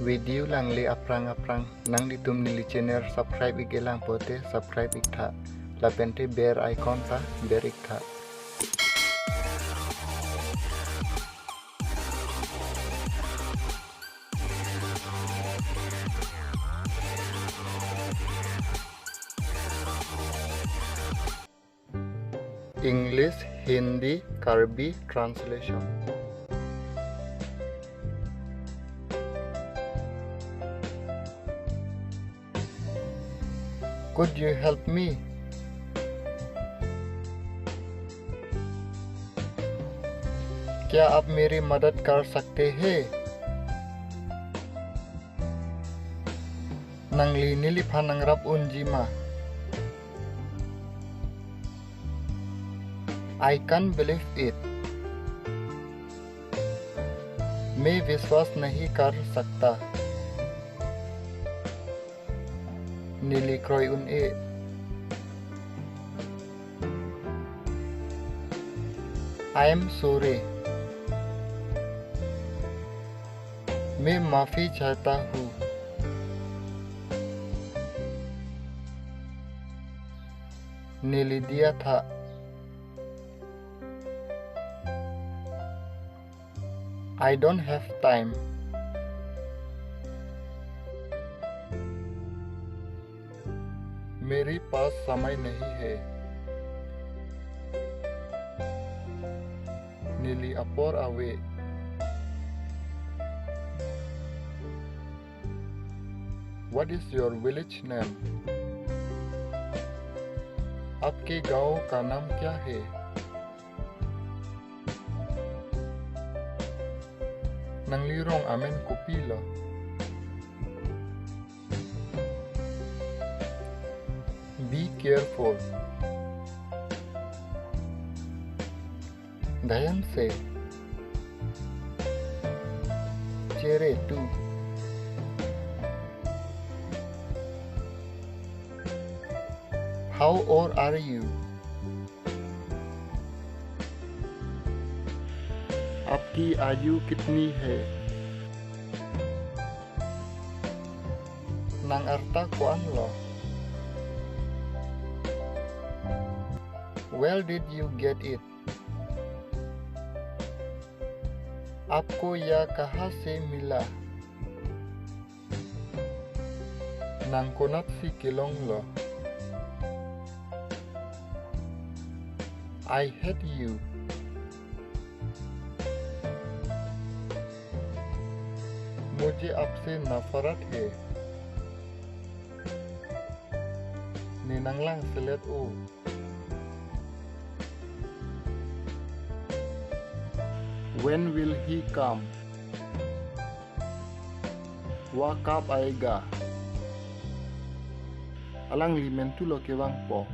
Video lang li aprang nang ditum nili channel subscribe igelang pote subscribe ikta lapente bear icon ta bear ikta. English Hindi Karbi translation. Could you help me? क्या आप मेरी मदद कर सकते हैं? Nangli nilipan nangrap unjima. I can't believe it. मैं विश्वास नहीं कर सकता. Nili kroy un e. I am sorry. मैं माफी चाहता हूँ. नीली दिया था. I don't have time. मेरे पास समय नहीं है. Nearly a hour away. What is your village name? आपके गांव का नाम क्या है? Nanglirong amen kupila. Be careful. Dayan se. Chere tu. How old are you? आपकी आयु कितनी है? Nang arta kuan lo. Where did you get it? आपको यह कहाँ से मिला? Nang konat si kilong lo. I hate you. मुझे आपसे नफरत है. Ninanglang selet u. When will he come? Wa kap aega. Alang limentu lo ke bang po.